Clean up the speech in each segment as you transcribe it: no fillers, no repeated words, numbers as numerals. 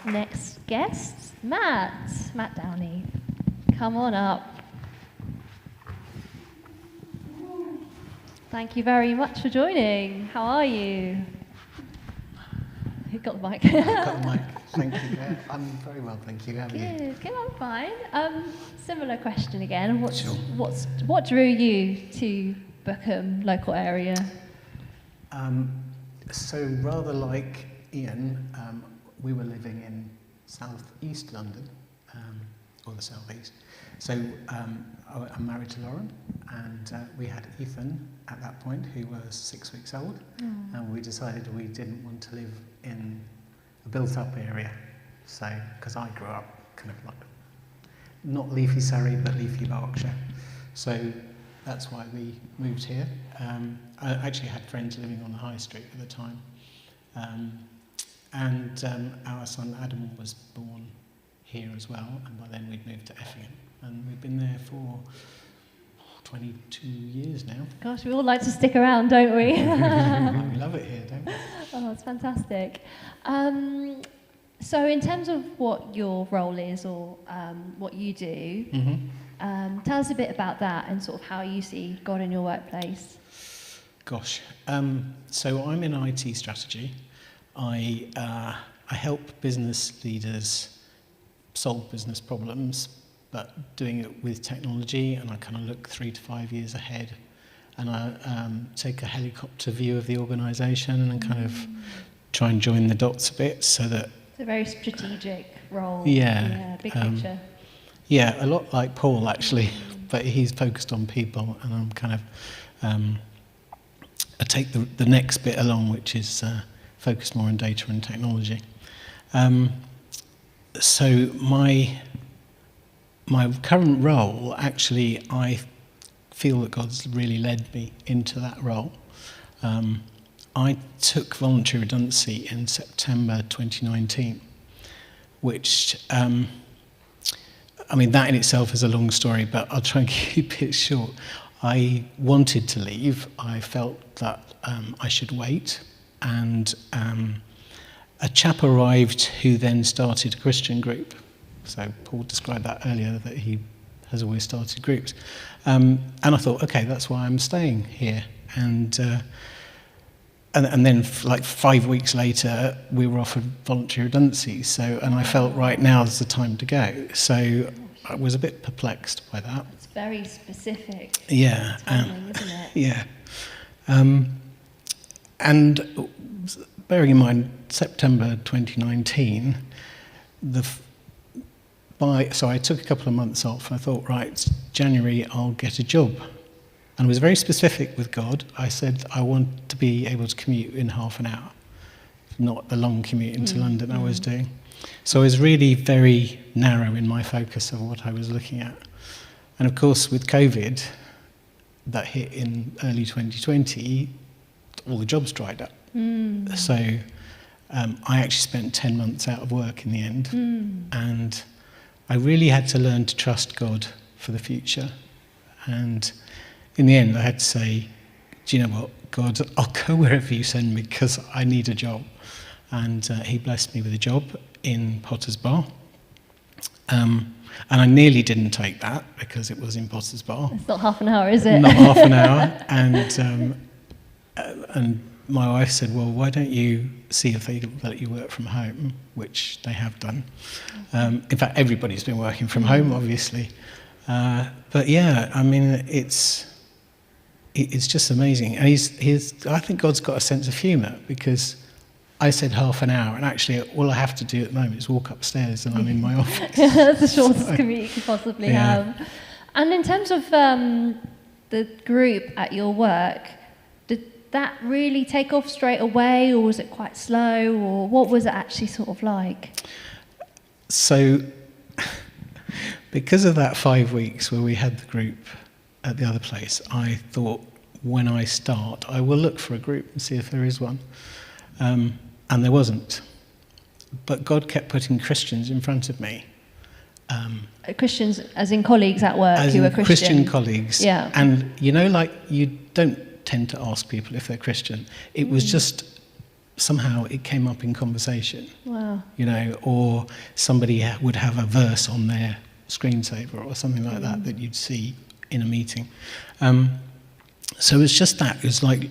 our next guest, Matt Downey. Come on up. Thank you very much for joining. How are you? Who got the mic? I've got the mic. Thank you. Yeah, I'm very well, thank you. How are you? Good, I'm fine. Similar question again. Sure. What drew you to Bookham local area? So rather like Ian, we were living in south-east London, or the south-east. So I'm married to Lauren, and we had Ethan at that point, who was 6 weeks old, and we decided we didn't want to live in a built-up area. So, because I grew up kind of like, not leafy Surrey, but leafy Berkshire. So that's why we moved here. I actually had friends living on the high street at the time. And our son Adam was born here as well, and by then we'd moved to Effingham. And we've been there for 22 years now. Gosh, we all like to stick around, don't we? We love it here, don't we? Oh, it's fantastic. So in terms of what your role is or what you do, tell us a bit about that and sort of how you see God in your workplace. Gosh, so I'm in IT strategy. I help business leaders solve business problems, but doing it with technology, and I kind of look 3 to 5 years ahead, and I take a helicopter view of the organisation and kind of try and join the dots a bit so that... It's a very strategic role. Yeah. Big picture. Yeah, a lot like Paul actually, but he's focused on people, and I'm kind of... I take the next bit along, which is focused more on data and technology. So my current role, actually, I feel that God's really led me into that role. I took voluntary redundancy in September 2019, which, I mean, that in itself is a long story, but I'll try and keep it short. I wanted to leave. I felt that I should wait, and a chap arrived who then started a Christian group. So Paul described that earlier, that he has always started groups. And I thought, okay, that's why I'm staying here. And then like 5 weeks later, we were offered voluntary redundancy. So, and I felt, right, now's the time to go. So I was a bit perplexed by that. It's very specific. Yeah. Timing, isn't it? Yeah. And bearing in mind, September 2019, so I took a couple of months off. I thought, right, January I'll get a job. And I was very specific with God. I said I want to be able to commute in half an hour, not the long commute into London I was doing. So I was really very narrow in my focus of what I was looking at. And of course, with COVID, that hit in early 2020, all the jobs dried up. So I actually spent 10 months out of work in the end. And I really had to learn to trust God for the future. And in the end, I had to say, do you know what, God, I'll go wherever you send me because I need a job. And he blessed me with a job in Potter's Bar. And I nearly didn't take that because it was in Potter's Bar. It's not half an hour, is it? Not half an hour. And my wife said, well, why don't you see if they let you work from home, which they have done. In fact, everybody's been working from home, obviously. But yeah, I mean, it's just amazing. And I think God's got a sense of humour, because I said half an hour, and actually all I have to do at the moment is walk upstairs and I'm in my office. That's the shortest commute you could possibly have. And in terms of the group at your work, did that really take off straight away, or was it quite slow, or what was it actually sort of like? So, because of that 5 weeks where we had the group at the other place, I thought, when I start, I will look for a group and see if there is one. And there wasn't. But God kept putting Christians in front of me. Christians, as in colleagues at work who were Christian? Christian colleagues. Yeah. And, you know, like, you don't tend to ask people if they're Christian. It was just somehow it came up in conversation. Wow. Or somebody would have a verse on their screensaver or something like that you'd see in a meeting. So it's just that. It was like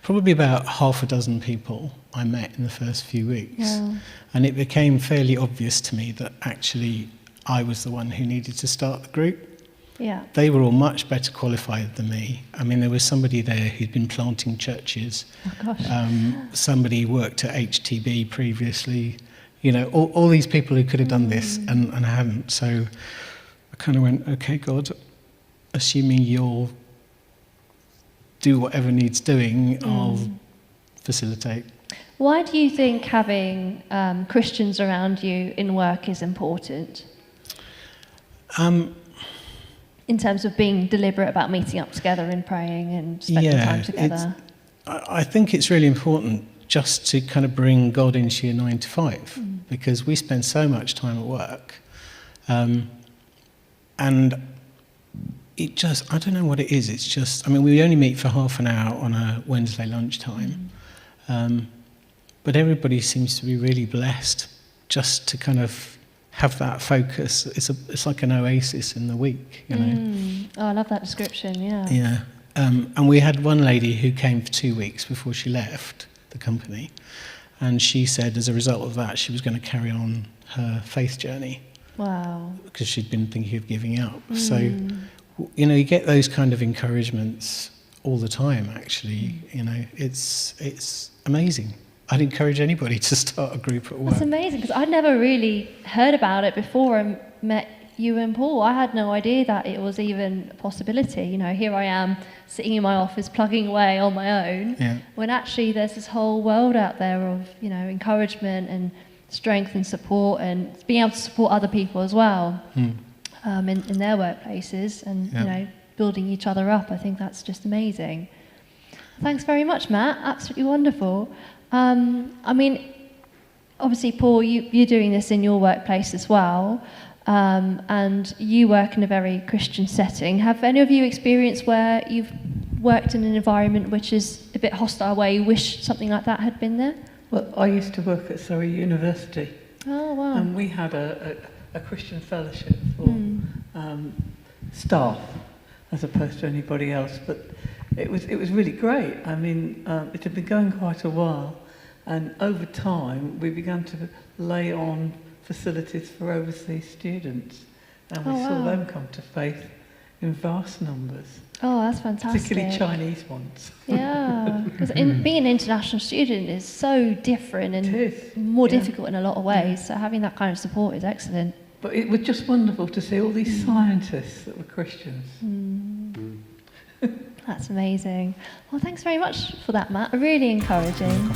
probably about half a dozen people I met in the first few weeks. Yeah. And it became fairly obvious to me that actually I was the one who needed to start the group. Yeah. They were all much better qualified than me. I mean, there was somebody there who'd been planting churches. Oh, gosh. Somebody worked at HTB previously. All these people who could have done this and hadn't. So I kind of went, okay, God, assuming you'll do whatever needs doing, I'll facilitate. Why do you think having Christians around you in work is important? In terms of being deliberate about meeting up together and praying and spending time together? I think it's really important just to kind of bring God into your 9 to 5, because we spend so much time at work. And it just, I don't know what it is, it's just, I mean, we only meet for half an hour on a Wednesday lunchtime. But everybody seems to be really blessed just to kind of have that focus. It's like an oasis in the week, Oh, I love that description, yeah. Yeah. And we had one lady who came for 2 weeks before she left the company, and she said as a result of that she was going to carry on her faith journey. Wow. Because she'd been thinking of giving up. So, you get those kind of encouragements all the time, actually. It's amazing. I'd encourage anybody to start a group at work. That's amazing, because I'd never really heard about it before I met you and Paul. I had no idea that it was even a possibility. Here I am sitting in my office plugging away on my own, when actually there's this whole world out there of, encouragement and strength and support, and being able to support other people as well in their workplaces, and building each other up. I think that's just amazing. Thanks very much, Matt. Absolutely wonderful. I mean, obviously, Paul, you're doing this in your workplace as well, and you work in a very Christian setting. Have any of you experienced where you've worked in an environment which is a bit hostile, where you wish something like that had been there? Well, I used to work at Surrey University. Oh, wow. And we had a Christian fellowship for staff, as opposed to anybody else. But it was really great. I mean, it had been going quite a while, and over time we began to lay on facilities for overseas students, and we saw them come to faith in vast numbers. Oh, that's fantastic. Particularly Chinese ones. Yeah, because being an international student is so different and more difficult in a lot of ways, so having that kind of support is excellent. But it was just wonderful to see all these scientists that were Christians. That's amazing. Well, thanks very much for that, Matt. Really encouraging.